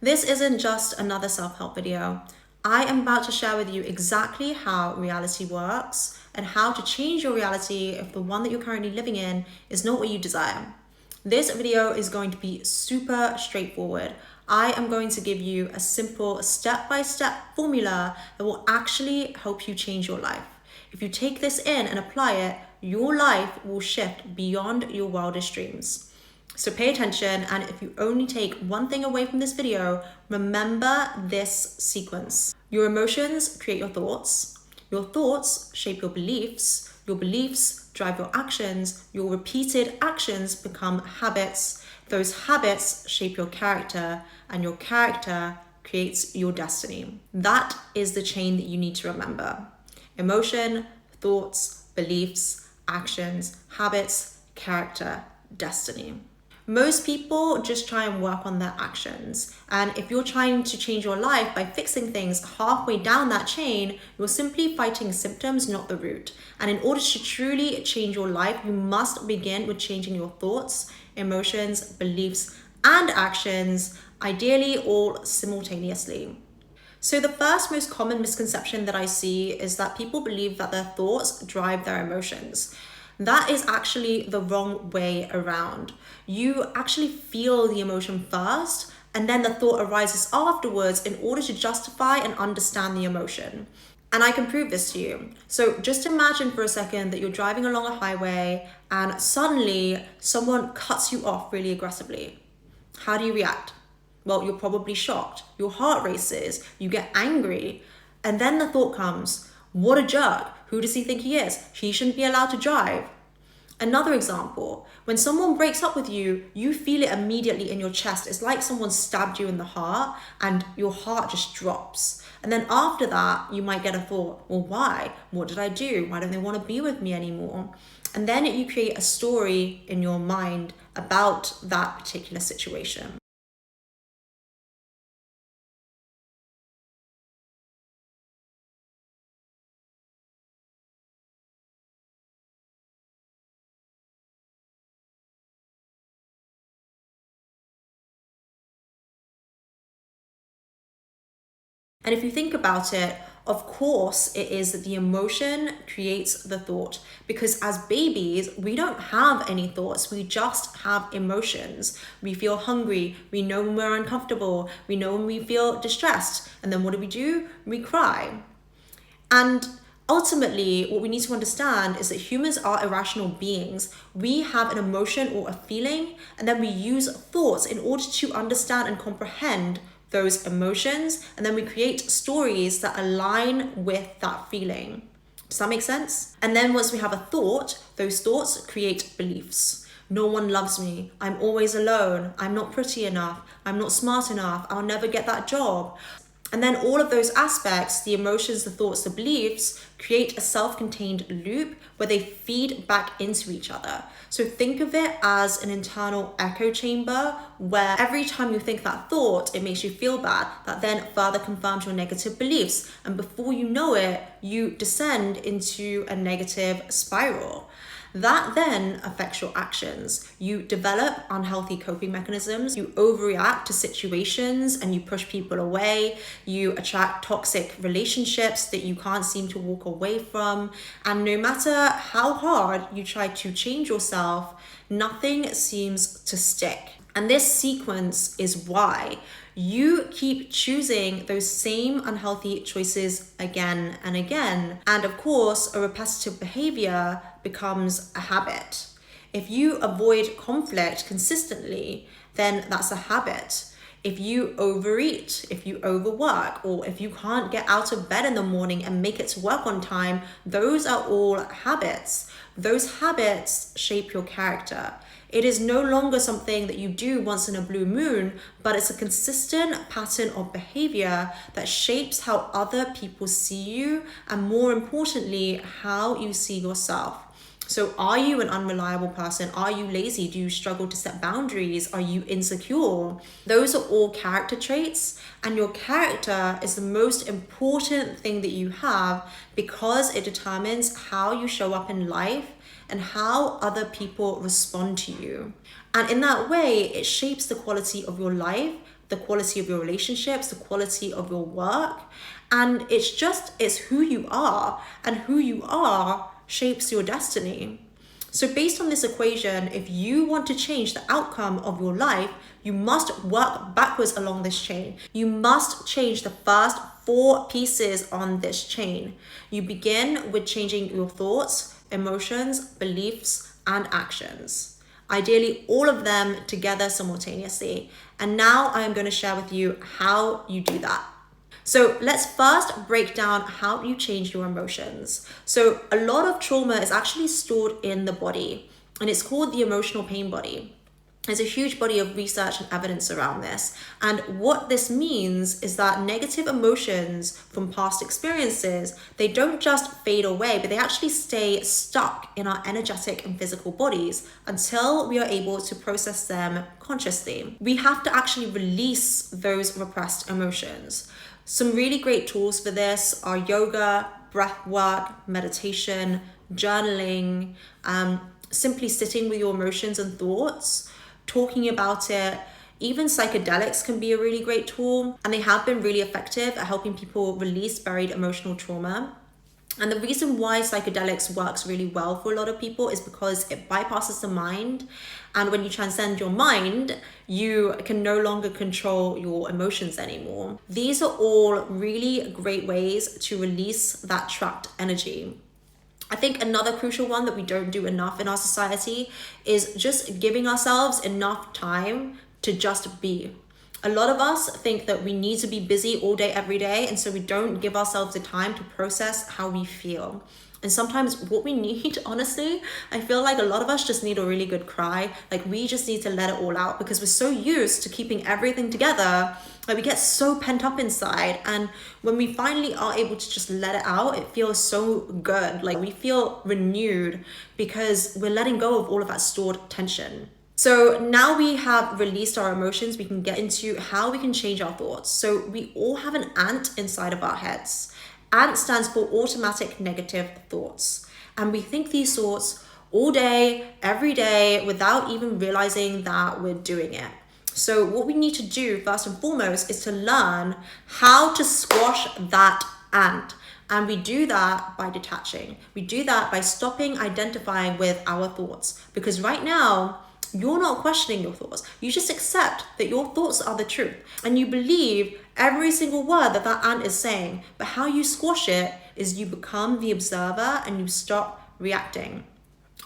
This isn't just another self-help video. I am about to share with you exactly how reality works and how to change your reality if the one that you're currently living in is not what you desire. This video is going to be super straightforward. I am going to give you a simple step-by-step formula that will actually help you change your life. If you take this in and apply it, your life will shift beyond your wildest dreams. So pay attention, and if you only take one thing away from this video, remember this sequence. Your emotions create your thoughts shape your beliefs drive your actions, your repeated actions become habits, those habits shape your character, and your character creates your destiny. That is the chain that you need to remember. Emotion, thoughts, beliefs, actions, habits, character, destiny. Most people just try and work on their actions. And if you're trying to change your life by fixing things halfway down that chain, you're simply fighting symptoms, not the root. And in order to truly change your life, you must begin with changing your thoughts, emotions, beliefs, and actions, ideally all simultaneously. So the first most common misconception that I see is that people believe that their thoughts drive their emotions. That is actually the wrong way around. You actually feel the emotion first, and then the thought arises afterwards in order to justify and understand the emotion. And I can prove this to you. So just imagine for a second that you're driving along a highway and suddenly someone cuts you off really aggressively. How do you react? Well, you're probably shocked. Your heart races, you get angry, and then the thought comes, what a jerk. Who does he think he is? He shouldn't be allowed to drive. Another example, when someone breaks up with you, you feel it immediately in your chest. It's like someone stabbed you in the heart and your heart just drops. And then after that, you might get a thought, well, why? What did I do? Why don't they want to be with me anymore? And then you create a story in your mind about that particular situation. And if you think about it, of course, it is the emotion creates the thought, because as babies, we don't have any thoughts. We just have emotions. We feel hungry. We know when we're uncomfortable. We know when we feel distressed. And then what do? We cry. And ultimately, what we need to understand is that humans are irrational beings. We have an emotion or a feeling, and then we use thoughts in order to understand and comprehend those emotions, and then we create stories that align with that feeling. Does that make sense? And then once we have a thought, those thoughts create beliefs. No one loves me. I'm always alone. I'm not pretty enough. I'm not smart enough. I'll never get that job. And then all of those aspects, the emotions, the thoughts, the beliefs, create a self-contained loop where they feed back into each other. So think of it as an internal echo chamber where every time you think that thought, it makes you feel bad. That then further confirms your negative beliefs. And before you know it, you descend into a negative spiral. That then affects your actions. You develop unhealthy coping mechanisms, you overreact to situations and you push people away, you attract toxic relationships that you can't seem to walk away from, and no matter how hard you try to change yourself, nothing seems to stick. And this sequence is why you keep choosing those same unhealthy choices again and again. And of course, a repetitive behavior becomes a habit. If you avoid conflict consistently, then that's a habit. If you overeat, if you overwork, or if you can't get out of bed in the morning and make it to work on time, those are all habits. Those habits shape your character. It is no longer something that you do once in a blue moon, but it's a consistent pattern of behavior that shapes how other people see you, and more importantly, how you see yourself. So are you an unreliable person? Are you lazy? Do you struggle to set boundaries? Are you insecure? Those are all character traits, and your character is the most important thing that you have because it determines how you show up in life and how other people respond to you. And in that way, it shapes the quality of your life, the quality of your relationships, the quality of your work. And it's who you are, and who you are shapes your destiny. So based on this equation, if you want to change the outcome of your life, you must work backwards along this chain. You must change the first 4 pieces on this chain. You begin with changing your thoughts, emotions, beliefs, and actions. Ideally, all of them together simultaneously. And now I am going to share with you how you do that. So let's first break down how you change your emotions. So a lot of trauma is actually stored in the body, and it's called the emotional pain body. There's a huge body of research and evidence around this. And what this means is that negative emotions from past experiences, they don't just fade away, but they actually stay stuck in our energetic and physical bodies until we are able to process them consciously. We have to actually release those repressed emotions. Some really great tools for this are yoga, breath work, meditation, journaling, simply sitting with your emotions and thoughts, talking about it. Even psychedelics can be a really great tool, and they have been really effective at helping people release buried emotional trauma. And the reason why psychedelics works really well for a lot of people is because it bypasses the mind. And when you transcend your mind, you can no longer control your emotions anymore. These are all really great ways to release that trapped energy. I think another crucial one that we don't do enough in our society is just giving ourselves enough time to just be. A lot of us think that we need to be busy all day, every day, and so we don't give ourselves the time to process how we feel. And sometimes what we need, honestly, I feel like a lot of us just need a really good cry. Like we just need to let it all out because we're so used to keeping everything together that we get so pent up inside. And when we finally are able to just let it out, it feels so good. Like we feel renewed because we're letting go of all of that stored tension. So now we have released our emotions, we can get into how we can change our thoughts. So we all have an ant inside of our heads. ANT stands for automatic negative thoughts. And we think these thoughts all day, every day, without even realizing that we're doing it. So what we need to do first and foremost is to learn how to squash that ant. And we do that by detaching. We do that by stopping identifying with our thoughts. Because right now, you're not questioning your thoughts. You just accept that your thoughts are the truth. And you believe every single word that that ant is saying. But how you squash it is you become the observer and you stop reacting.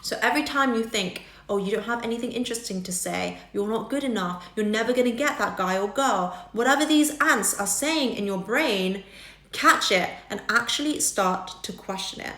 So every time you think, oh, you don't have anything interesting to say, you're not good enough, you're never gonna get that guy or girl, whatever these ants are saying in your brain, catch it and actually start to question it.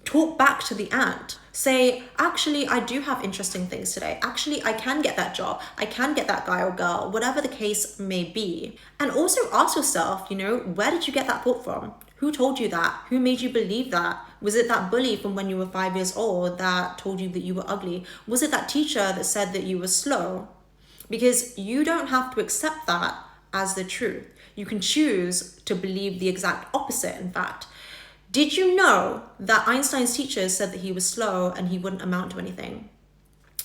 Talk back to the ant. Say, actually, I do have interesting things today. Actually, I can get that job. I can get that guy or girl, whatever the case may be. And also ask yourself, where did you get that thought from? Who told you that? Who made you believe that? Was it that bully from when you were 5 years old that told you that you were ugly? Was it that teacher that said that you were slow? Because you don't have to accept that as the truth. You can choose to believe the exact opposite, in fact. Did you know that Einstein's teachers said that he was slow and he wouldn't amount to anything?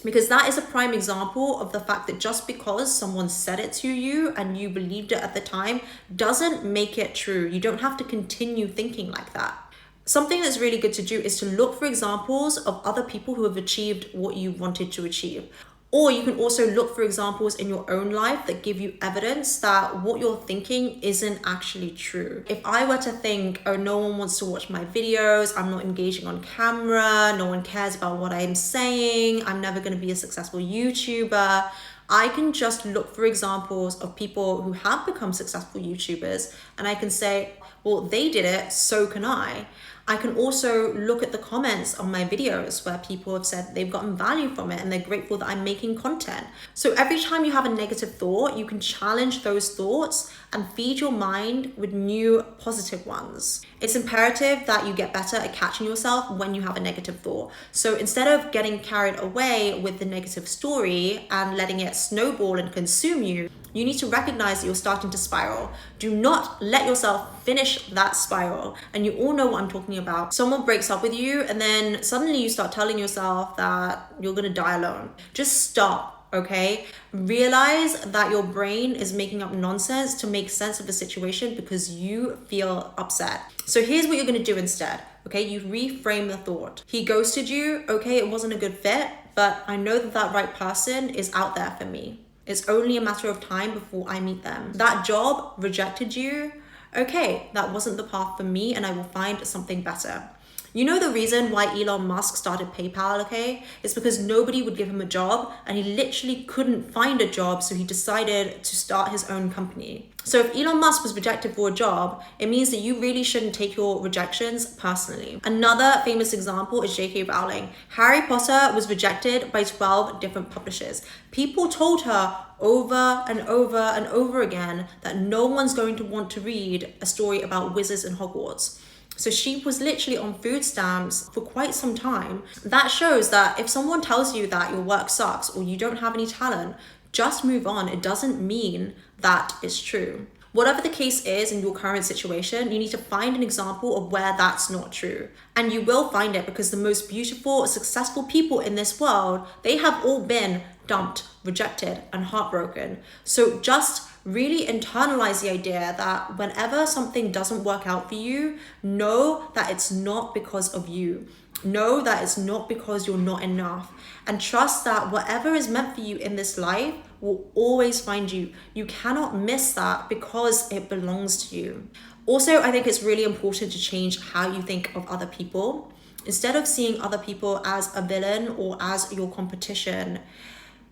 Because that is a prime example of the fact that just because someone said it to you and you believed it at the time doesn't make it true. You don't have to continue thinking like that. Something that's really good to do is to look for examples of other people who have achieved what you wanted to achieve. Or you can also look for examples in your own life that give you evidence that what you're thinking isn't actually true. If I were to think, oh, no one wants to watch my videos, I'm not engaging on camera, no one cares about what I'm saying, I'm never going to be a successful YouTuber, I can just look for examples of people who have become successful YouTubers and I can say, well, they did it, so can I. I can also look at the comments on my videos where people have said they've gotten value from it and they're grateful that I'm making content. So every time you have a negative thought, you can challenge those thoughts and feed your mind with new positive ones. It's imperative that you get better at catching yourself when you have a negative thought. So instead of getting carried away with the negative story and letting it snowball and consume you, you need to recognize that you're starting to spiral. Do not let yourself finish that spiral. And you all know what I'm talking about. Someone breaks up with you and then suddenly you start telling yourself that you're gonna die alone. Just stop. okay? Realize that your brain is making up nonsense to make sense of the situation because you feel upset. So here's what you're gonna do instead, okay? You reframe the thought. He ghosted you, okay, it wasn't a good fit, but I know that that right person is out there for me. It's only a matter of time before I meet them. That job rejected you, okay, that wasn't the path for me and I will find something better. You know the reason why Elon Musk started PayPal, okay? It's because nobody would give him a job and he literally couldn't find a job, so he decided to start his own company. So if Elon Musk was rejected for a job, it means that you really shouldn't take your rejections personally. Another famous example is J.K. Rowling. Harry Potter was rejected by 12 different publishers. People told her over and over and over again that no one's going to want to read a story about wizards in Hogwarts. So she was literally on food stamps for quite some time. That shows that if someone tells you that your work sucks or you don't have any talent, just move on. It doesn't mean that it's true. Whatever the case is in your current situation, you need to find an example of where that's not true. And you will find it, because the most beautiful, successful people in this world, they have all been dumped, rejected, and heartbroken. So just really internalize the idea that whenever something doesn't work out for you, know that it's not because of you. Know that it's not because you're not enough. And trust that whatever is meant for you in this life will always find you. You cannot miss that because it belongs to you. Also, I think it's really important to change how you think of other people. Instead of seeing other people as a villain or as your competition,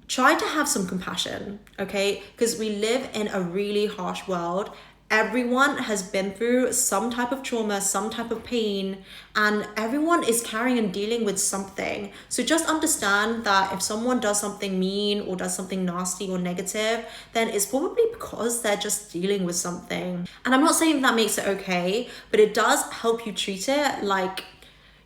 try to have some compassion, okay? Because we live in a really harsh world. Everyone has been through some type of trauma, some type of pain, and everyone is carrying and dealing with something. So just understand that if someone does something mean or does something nasty or negative, then it's probably because they're just dealing with something. And I'm not saying that makes it okay, but it does help you treat it like,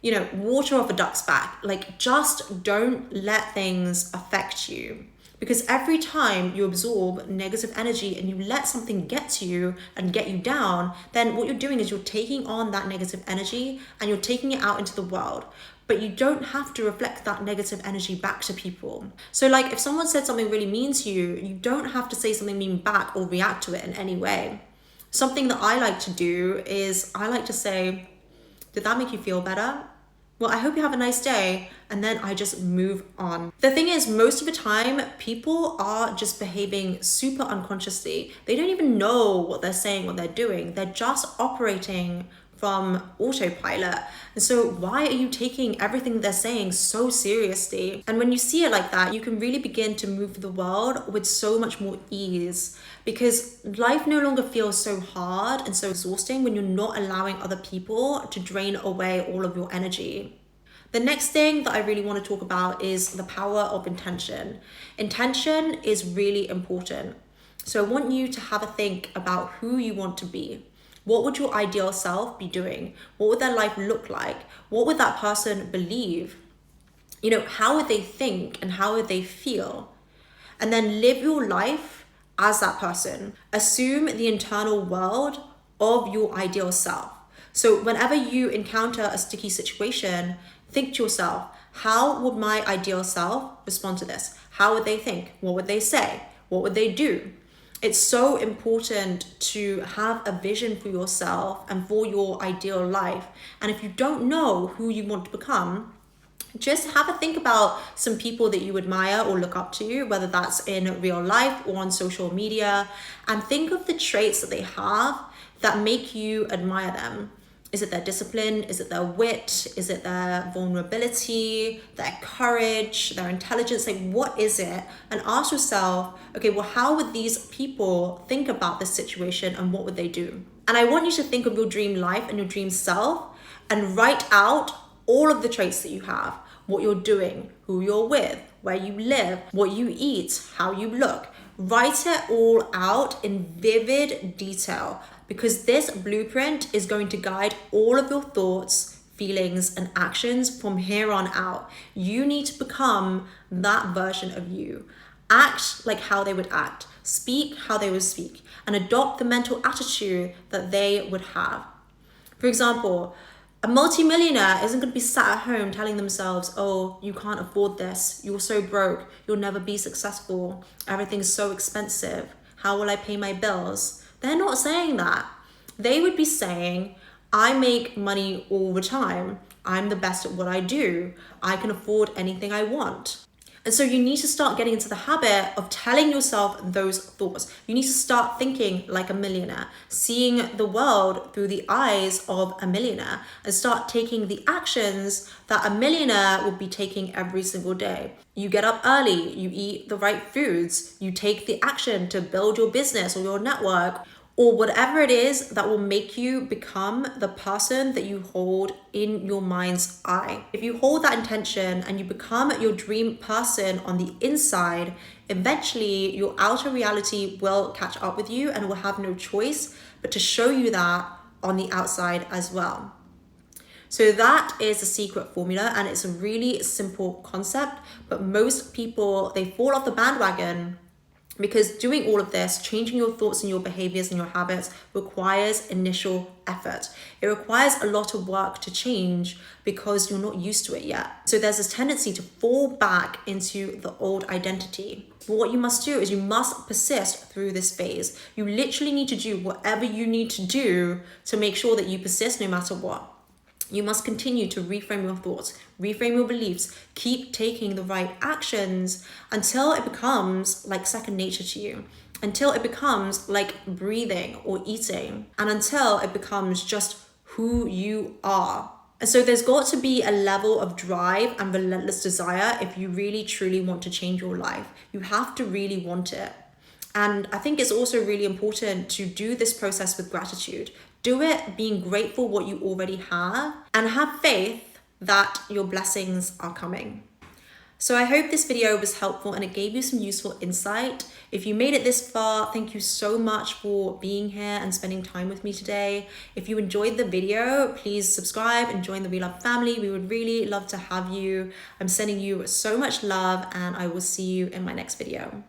you know, water off a duck's back. Like, just don't let things affect you. Because every time you absorb negative energy and you let something get to you and get you down, then what you're doing is you're taking on that negative energy and you're taking it out into the world. But you don't have to reflect that negative energy back to people. So like if someone said something really mean to you, you don't have to say something mean back or react to it in any way. Something that I like to do is I like to say, did that make you feel better? Well, I hope you have a nice day. And then I just move on. The thing is, most of the time, people are just behaving super unconsciously. They don't even know what they're saying, what they're doing. They're just operating from autopilot. And so why are you taking everything they're saying so seriously? And when you see it like that, you can really begin to move through the world with so much more ease, because life no longer feels so hard and so exhausting when you're not allowing other people to drain away all of your energy. The next thing that I really want to talk about is the power of intention. Intention is really important. So I want you to have a think about who you want to be. What would your ideal self be doing? What would their life look like? What would that person believe? You know, how would they think and how would they feel? And then live your life as that person. Assume the internal world of your ideal self. So whenever you encounter a sticky situation, think to yourself, how would my ideal self respond to this? How would they think? What would they say? What would they do? It's so important to have a vision for yourself and for your ideal life. And if you don't know who you want to become, just have a think about some people that you admire or look up to, whether that's in real life or on social media, and think of the traits that they have that make you admire them. Is it their discipline? Is it their wit? Is it their vulnerability, their courage, their intelligence? Like, what is it? And ask yourself, okay, well, how would these people think about this situation and what would they do? And I want you to think of your dream life and your dream self and write out all of the traits that you have, what you're doing, who you're with, where you live, what you eat, how you look. Write it all out in vivid detail, because this blueprint is going to guide all of your thoughts, feelings, and actions from here on out. You need to become that version of you. Act like how they would act, speak how they would speak, and adopt the mental attitude that they would have. For example, A multimillionaire isn't going to be sat at home telling themselves, oh, you can't afford this. You're so broke. You'll never be successful. Everything's so expensive. How will I pay my bills? They're not saying that. They would be saying, I make money all the time. I'm the best at what I do. I can afford anything I want. And so you need to start getting into the habit of telling yourself those thoughts. You need to start thinking like a millionaire, seeing the world through the eyes of a millionaire, and start taking the actions that a millionaire would be taking every single day. You get up early, you eat the right foods, you take the action to build your business or your network, or whatever it is that will make you become the person that you hold in your mind's eye. If you hold that intention and you become your dream person on the inside, eventually your outer reality will catch up with you and will have no choice but to show you that on the outside as well. So that is the secret formula, and it's a really simple concept, but most people, they fall off the bandwagon because doing all of this, changing your thoughts and your behaviors and your habits, requires initial effort. It requires a lot of work to change because you're not used to it yet. So there's this tendency to fall back into the old identity. But what you must do is you must persist through this phase. You literally need to do whatever you need to do to make sure that you persist no matter what. You must continue to reframe your thoughts, reframe your beliefs, keep taking the right actions until it becomes like second nature to you, until it becomes like breathing or eating, and until it becomes just who you are. And so there's got to be a level of drive and relentless desire if you really truly want to change your life. You have to really want it. And I think it's also really important to do this process with gratitude. Do it being grateful what you already have and have faith that your blessings are coming. So I hope this video was helpful and it gave you some useful insight. If you made it this far, thank you so much for being here and spending time with me today. If you enjoyed the video, please subscribe and join the We Love family. We would really love to have you. I'm sending you so much love and I will see you in my next video.